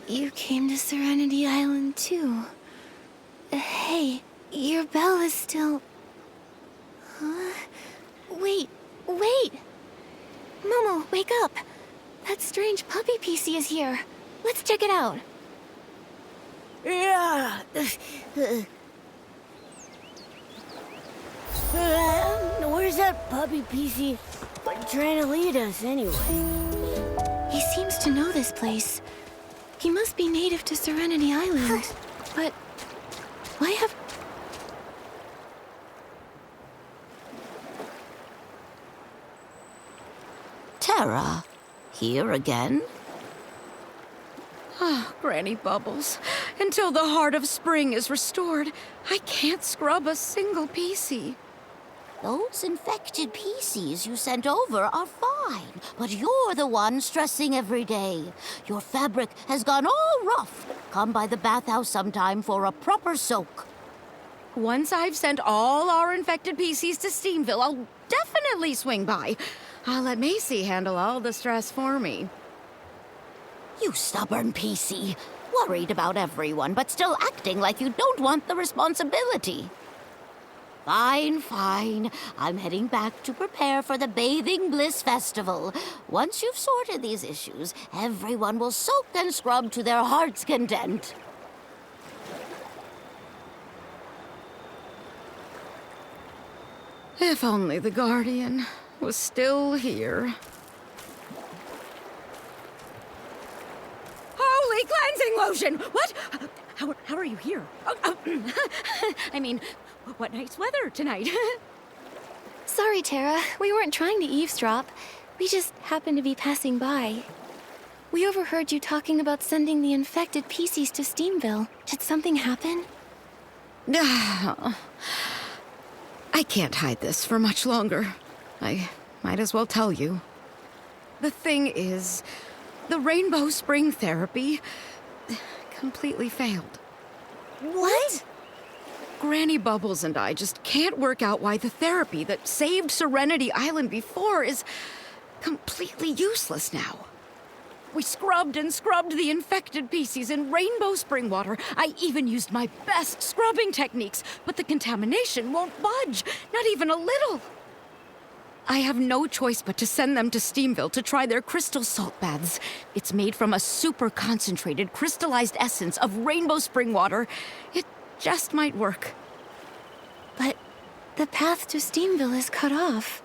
You came to Serenity Island too. Hey, your bell is still... Huh? Wait! Momo, wake up! That strange puppy PC is here. Let's check it out. Yeah. Where's that puppy PC trying to lead us anyway? He seems to know this place. He must be native to Serenity Island. But why have... Terra, here again? Ah, Granny Bubbles. Until the heart of spring is restored, I can't scrub a single PC. Those infected PCs you sent over are fine, but you're the one stressing every day. Your fabric has gone all rough. Come by the bathhouse sometime for a proper soak. Once I've sent all our infected PCs to Steamville, I'll definitely swing by. I'll let Macy handle all the stress for me. You stubborn PC. Worried about everyone, but still acting like you don't want the responsibility. Fine. I'm heading back to prepare for the Bathing Bliss Festival. Once you've sorted these issues, everyone will soak and scrub to their heart's content. If only the Guardian was still here. Holy cleansing lotion! What? How are you here? I mean, what nice weather tonight. Sorry, Tara. We weren't trying to eavesdrop. We just happened to be passing by. We overheard you talking about sending the infected PCs to Steamville. Did something happen? I can't hide this for much longer. I might as well tell you. The thing is, the Rainbow Spring therapy completely failed. What? Granny Bubbles and I just can't work out why the therapy that saved Serenity Island before is completely useless now. We scrubbed and scrubbed the infected PCs in Rainbow Spring water. I even used my best scrubbing techniques, but the contamination won't budge, not even a little. I have no choice but to send them to Steamville to try their crystal salt baths. It's made from a super concentrated crystallized essence of Rainbow Spring water. It just might work. But the path to Steamville is cut off.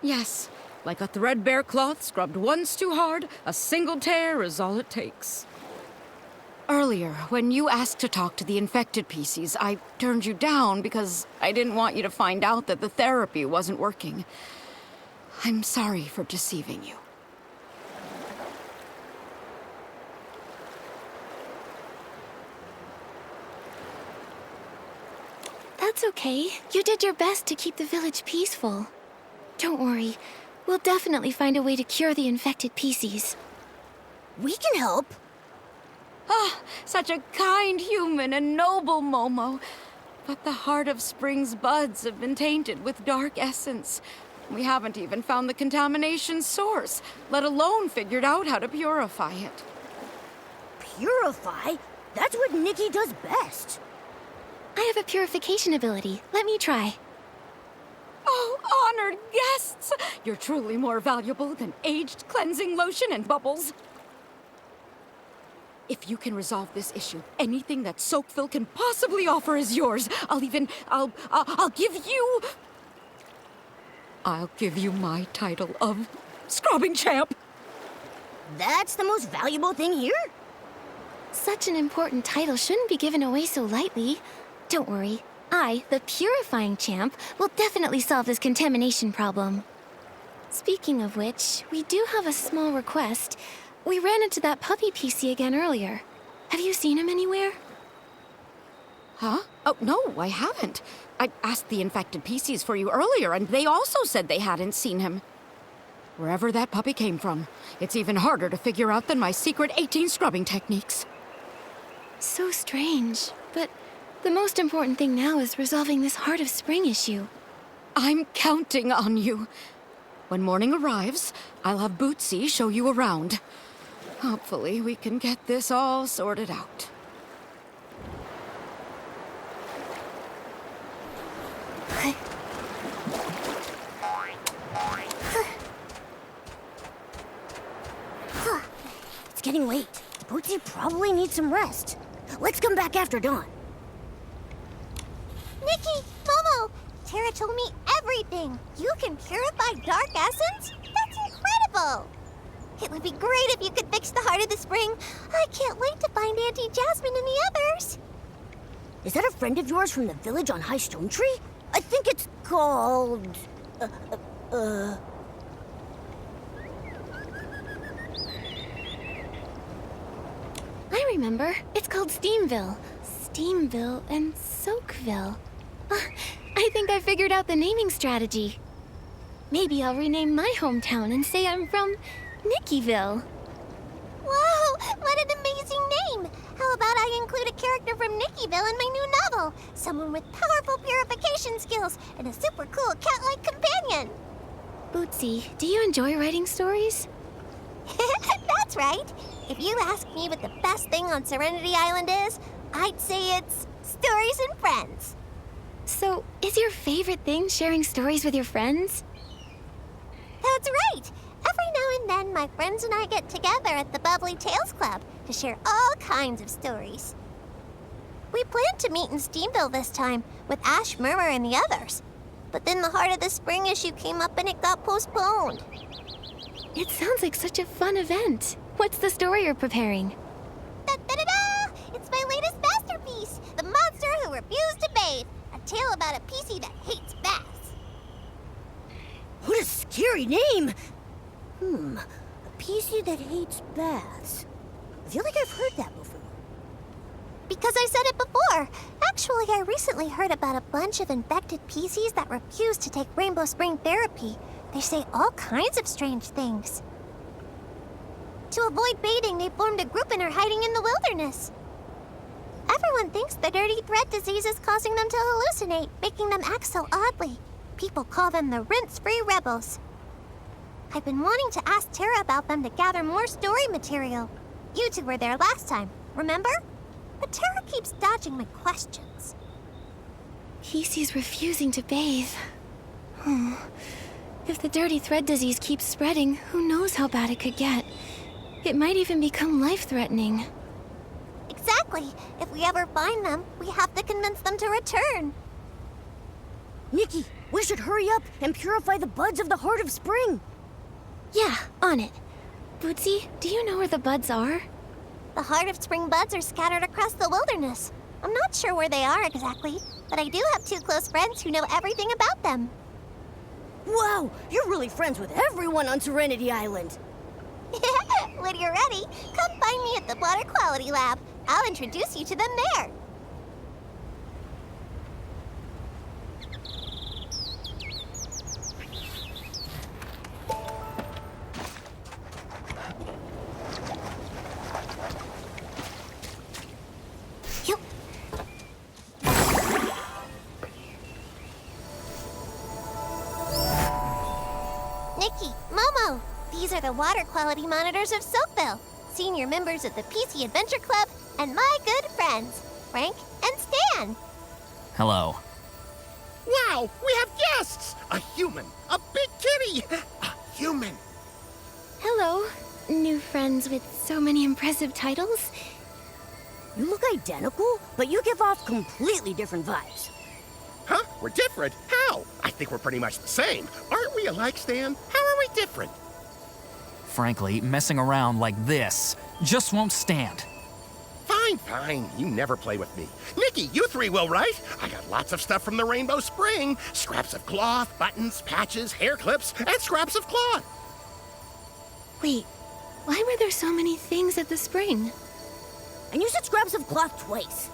Yes, like a threadbare cloth scrubbed once too hard, a single tear is all it takes. Earlier, when you asked to talk to the infected PCs, I turned you down because I didn't want you to find out that the therapy wasn't working. I'm sorry for deceiving you. That's okay. You did your best to keep the village peaceful. Don't worry. We'll definitely find a way to cure the infected PCs. We can help. Ah, such a kind human and noble Momo. But the heart of spring's buds have been tainted with dark essence. We haven't even found the contamination source, let alone figured out how to purify it. Purify? That's what Nikki does best. I have a purification ability. Let me try. Oh, honored guests! You're truly more valuable than aged cleansing lotion and bubbles. If you can resolve this issue, anything that Soakville can possibly offer is yours. I'll give you my title of scrubbing champ. That's the most valuable thing here? Such an important title shouldn't be given away so lightly. Don't worry. I, the purifying champ, will definitely solve this contamination problem. Speaking of which, we do have a small request. We ran into that puppy PC again earlier. Have you seen him anywhere? Huh? Oh, no, I haven't. I asked the infected PCs for you earlier, and they also said they hadn't seen him. Wherever that puppy came from, it's even harder to figure out than my secret 18 scrubbing techniques. So strange, but the most important thing now is resolving this Heart of Spring issue. I'm counting on you. When morning arrives, I'll have Bootsy show you around. Hopefully, we can get this all sorted out. It's getting late. Bootsy probably needs some rest. Let's come back after dawn. Nikki, Momo, Tara told me everything. You can purify dark essence? That's incredible! It would be great if you could fix the heart of the spring. I can't wait to find Auntie Jasmine and the others. Is that a friend of yours from the village on High Stone Tree? I think it's called... I remember. It's called Steamville. Steamville and Soakville. I think I figured out the naming strategy. Maybe I'll rename my hometown and say I'm from Nickyville. Whoa, what an amazing name! How about I include a character from Nickyville in my new novel? Someone with powerful purification skills and a super cool cat-like companion. Bootsy, do you enjoy writing stories? That's right. If you ask me what the best thing on Serenity Island is, I'd say it's stories and friends. So, is your favorite thing sharing stories with your friends? That's right. Every now and then, my friends and I get together at the Bubbly Tales Club to share all kinds of stories. We planned to meet in Steamville this time with Ash, Murmur, and the others. But then the Heart of the Spring issue came up and it got postponed. It sounds like such a fun event. What's the story you're preparing? Da-da-da-da! It's my latest masterpiece, The Monster Who Refused to Bathe, a tale about a PC that hates baths. What a scary name! A PC that hates baths. I feel like I've heard that before. Because I said it before. Actually, I recently heard about a bunch of infected PCs that refuse to take Rainbow Spring therapy. They say all kinds of strange things. To avoid bathing, they formed a group and are hiding in the wilderness. Everyone thinks the dirty thread disease is causing them to hallucinate, making them act so oddly. People call them the rinse-free rebels. I've been wanting to ask Tara about them to gather more story material. You two were there last time, remember? But Tara keeps dodging my questions. PC's refusing to bathe. If the dirty thread disease keeps spreading, who knows how bad it could get. It might even become life-threatening. Exactly. If we ever find them, we have to convince them to return. Nikki, we should hurry up and purify the buds of the Heart of Spring. Yeah, on it. Bootsy, do you know where the buds are? The Heart of Spring buds are scattered across the wilderness. I'm not sure where they are exactly, but I do have two close friends who know everything about them. Wow, you're really friends with everyone on Serenity Island. When you're ready, come find me at the Water Quality Lab. I'll introduce you to them there. Yup. Nikki, Momo, these are the water quality monitors of Soapville, senior members of the PC Adventure Club, and my good friends, Frank and Stan. Hello. Wow, we have guests! A human, a big kitty, a human. Hello, new friends with so many impressive titles. You look identical, but you give off completely different vibes. Huh? We're different? How? I think we're pretty much the same. Aren't we alike, Stan? How are we different? Frankly, messing around like this just won't stand. Fine, fine. You never play with me. Nikki, you three will, right? I got lots of stuff from the Rainbow Spring. Scraps of cloth, buttons, patches, hair clips, and scraps of cloth. Wait, why were there so many things at the spring? And you said scraps of cloth twice.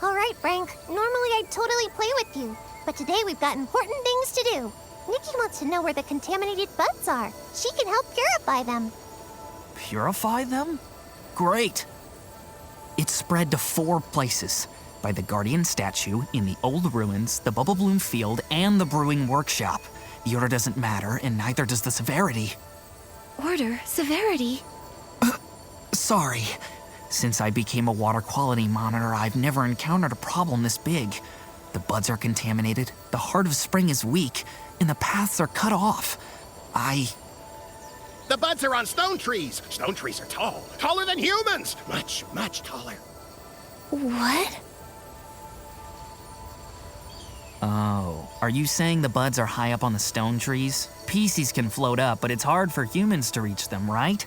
All right, Frank. Normally I'd totally play with you, but today we've got important things to do. Nikki wants to know where the contaminated buds are. She can help purify them. Purify them? Great. It's spread to 4 places. By the Guardian statue, in the old ruins, the Bubble Bloom field, and the brewing workshop. The order doesn't matter, and neither does the severity. Order, severity. Sorry. Since I became a water quality monitor, I've never encountered a problem this big. The buds are contaminated, the heart of spring is weak, and the paths are cut off. The buds are on stone trees. Stone trees are tall. Taller than humans. Much, much taller. What? Oh, are you saying the buds are high up on the stone trees? Pieces can float up, but it's hard for humans to reach them, right?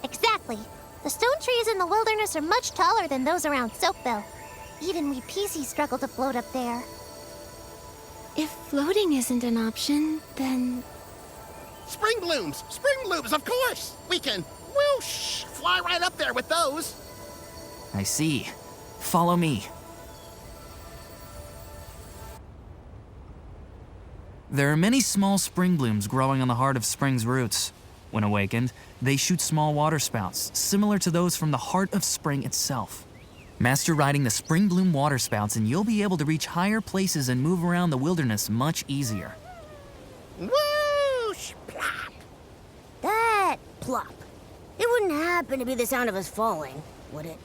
Exactly. The stone trees in the wilderness are much taller than those around Soapville. Even we Pieces struggle to float up there. If floating isn't an option, then... Spring blooms, of course. We can, whoosh, fly right up there with those. I see. Follow me. There are many small spring blooms growing on the heart of spring's roots. When awakened, they shoot small water spouts, similar to those from the heart of spring itself. Master riding the spring bloom water spouts and you'll be able to reach higher places and move around the wilderness much easier. Whoosh! Plop! That plop. It wouldn't happen to be the sound of us falling, would it?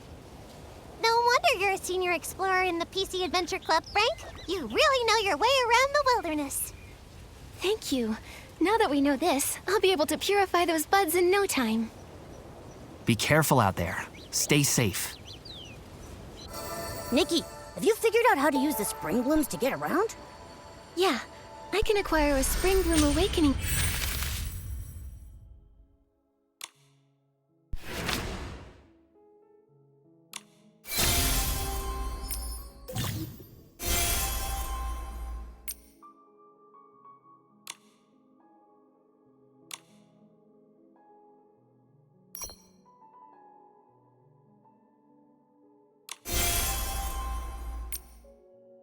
No wonder you're a senior explorer in the PC Adventure Club, Frank. You really know your way around the wilderness. Thank you. Now that we know this, I'll be able to purify those buds in no time. Be careful out there. Stay safe. Nikki, have you figured out how to use the spring blooms to get around? Yeah, I can acquire a Spring Bloom Awakening.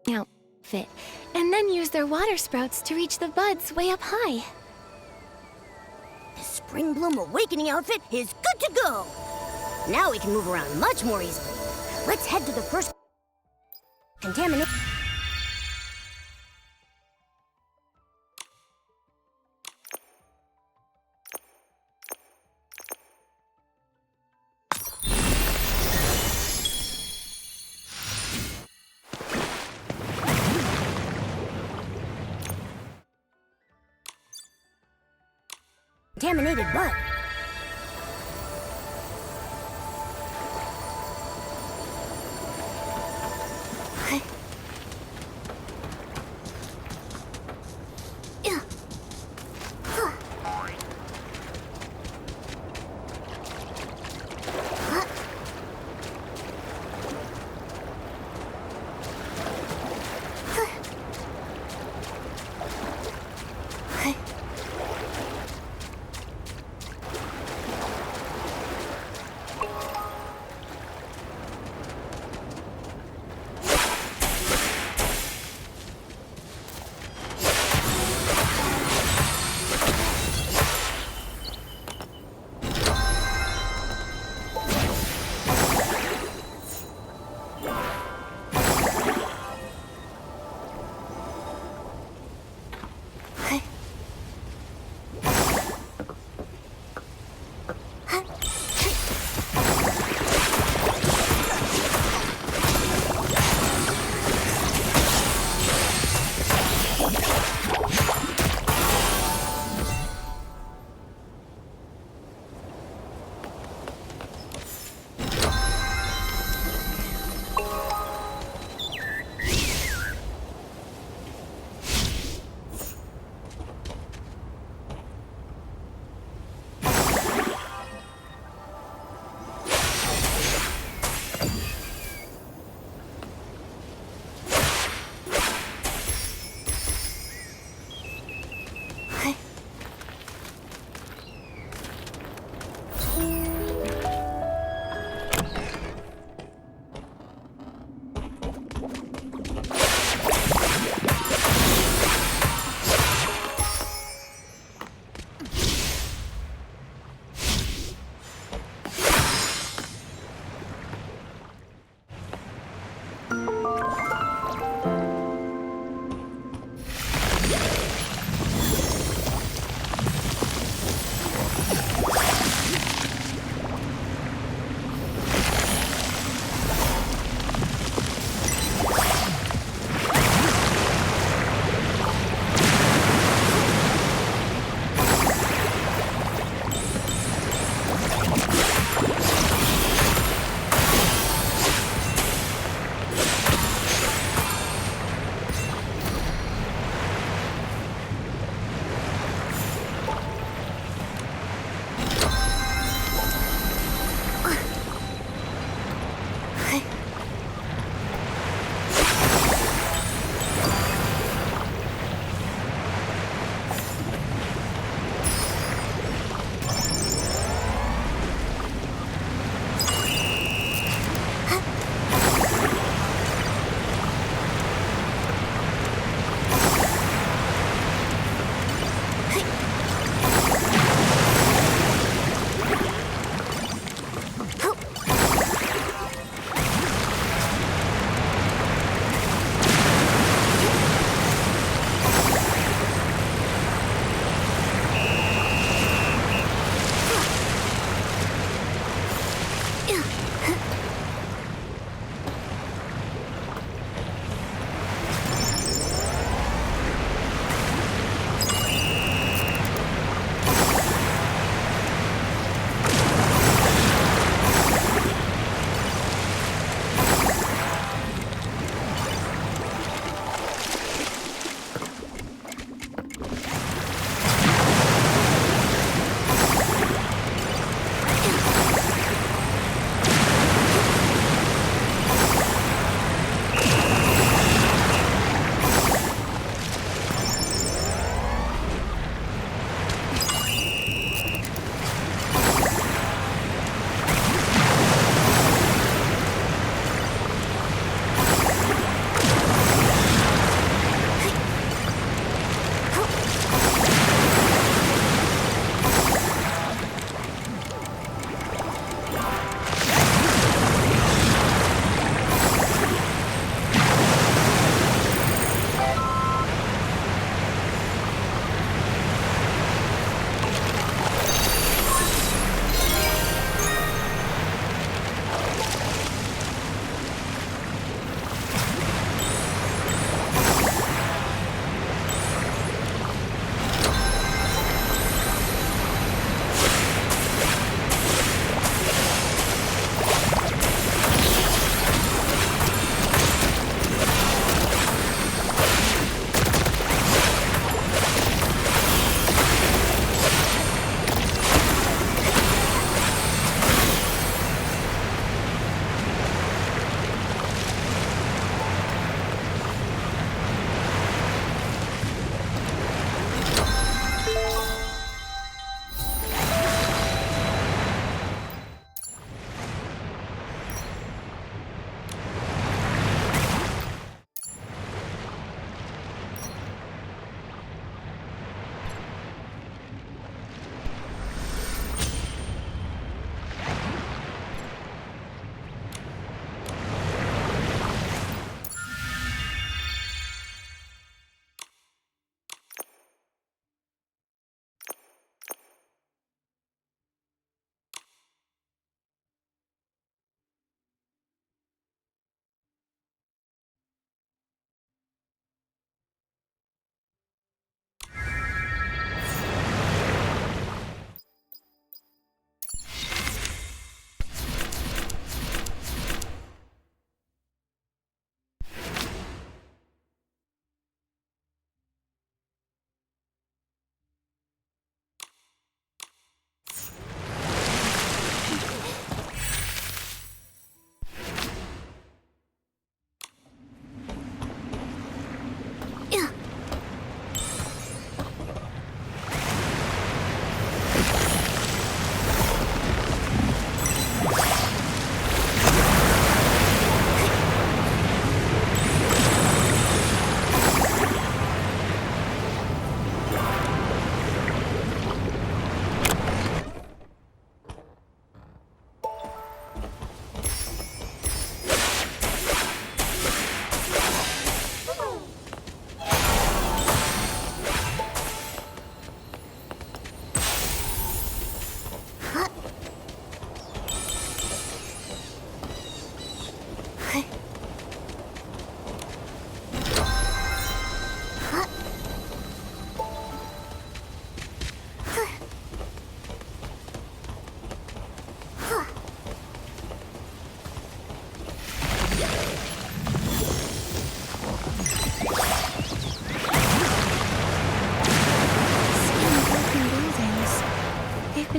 Outfit, and then use their water sprouts to reach the buds way up high. The spring bloom awakening outfit is good to go. Now we can move around much more easily. Let's head to the first contamination. Contaminated bud.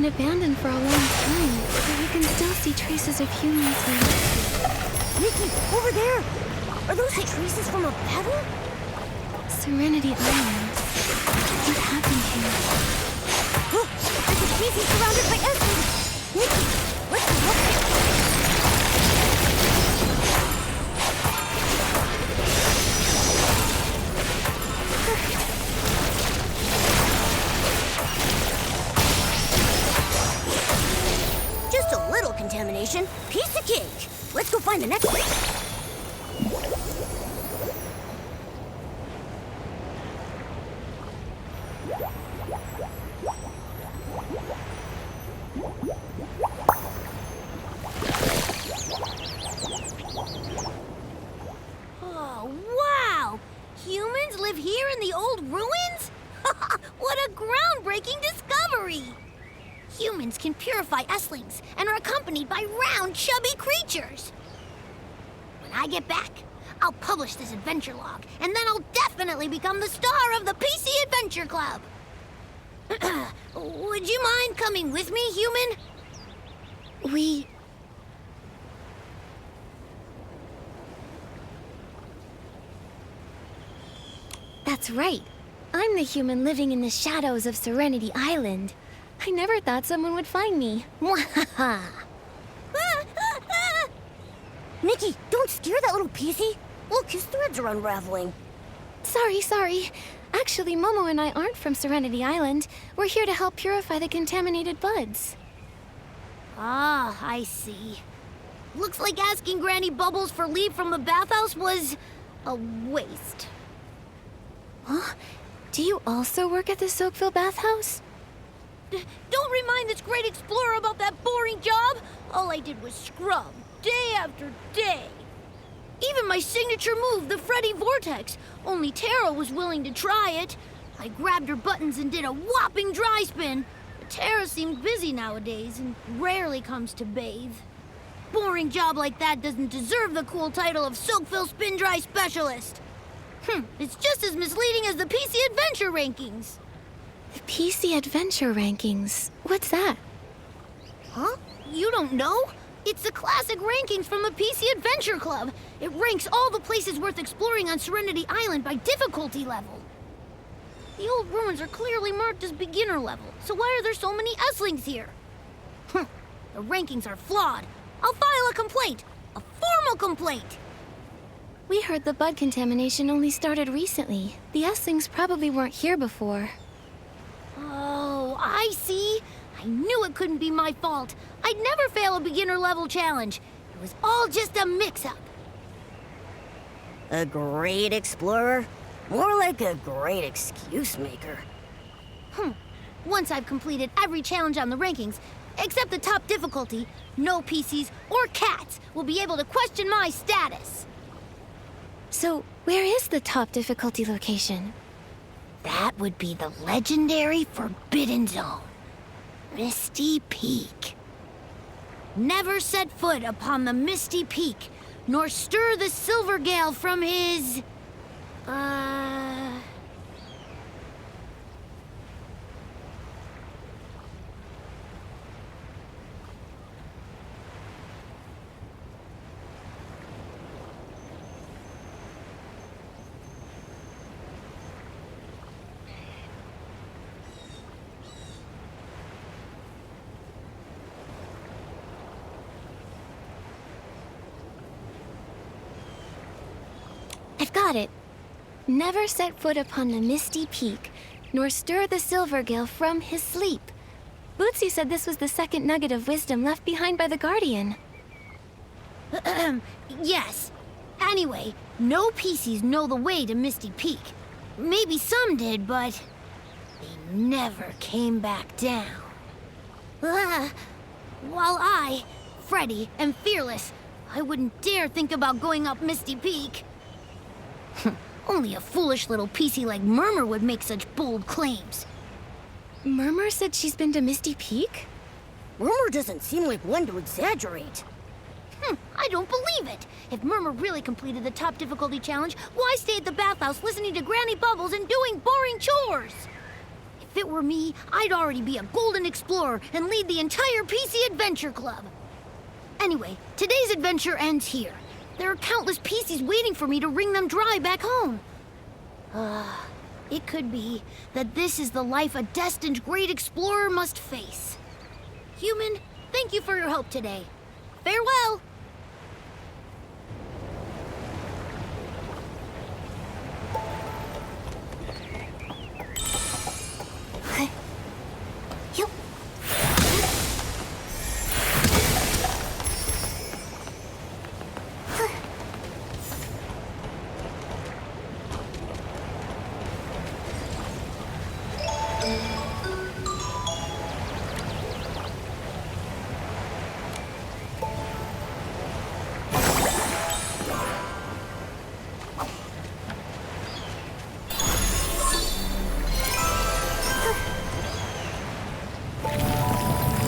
been abandoned for a long time, but we can still see traces of humans around. Nikki, over there! Are those traces from a battle? Serenity Island. What happened here? Look! There's a species surrounded by Esmond! Nikki, let's go look at it! Just a little contamination. Piece of cake. Let's go find the next one. Oh, wow! Humans live here in the old ruins? What a groundbreaking discovery! Humans can purify Esslings and are accompanied by round, chubby creatures. When I get back, I'll publish this adventure log, and then I'll definitely become the star of the PC Adventure Club. Would you mind coming with me, human? That's right. I'm the human living in the shadows of Serenity Island. I never thought someone would find me. Mwahaha! Nikki, don't scare that little PC. Look, his threads are unraveling. Sorry. Actually, Momo and I aren't from Serenity Island. We're here to help purify the contaminated buds. Ah, I see. Looks like asking Granny Bubbles for leave from the bathhouse was a waste. Huh? Do you also work at the Soakville bathhouse? Don't remind this great explorer about that boring job. All I did was scrub, day after day. Even my signature move, the Freddy Vortex, only Tara was willing to try it. I grabbed her buttons and did a whopping dry spin. But Tara seems busy nowadays and rarely comes to bathe. Boring job like that doesn't deserve the cool title of Soakville Spin Dry Specialist. It's just as misleading as the PC Adventure rankings. The PC Adventure Rankings. What's that? Huh? You don't know? It's the classic rankings from the PC Adventure Club. It ranks all the places worth exploring on Serenity Island by difficulty level. The old ruins are clearly marked as beginner level, so why are there so many Esslings here? The rankings are flawed. I'll file a complaint. A formal complaint. We heard the bud contamination only started recently. The Esslings probably weren't here before. Oh, I see. I knew it couldn't be my fault. I'd never fail a beginner level challenge. It was all just a mix-up. A great explorer? More like a great excuse maker. Once I've completed every challenge on the rankings, except the top difficulty, no PCs or cats will be able to question my status. So, where is the top difficulty location? That would be the legendary Forbidden Zone. Misty Peak. Never set foot upon the Misty Peak, nor stir the Silver Gale from his... I've got it. Never set foot upon the Misty Peak, nor stir the Silver Gale from his sleep. Bootsy said this was the second nugget of wisdom left behind by the Guardian. Yes. Anyway, no PCs know the way to Misty Peak. Maybe some did, but they never came back down. While I, Freddy, am fearless, I wouldn't dare think about going up Misty Peak. Only a foolish little PC like Murmur would make such bold claims. Murmur said she's been to Misty Peak? Murmur doesn't seem like one to exaggerate. I don't believe it. If Murmur really completed the top difficulty challenge, why stay at the bathhouse listening to Granny Bubbles and doing boring chores? If If it were me, I'd already be a golden explorer and lead the entire PC Adventure Club. Anyway, today's adventure ends here. There are countless PCs waiting for me to wring them dry back home. It could be that this is the life a destined great explorer must face. Human, thank you for your help today. Farewell!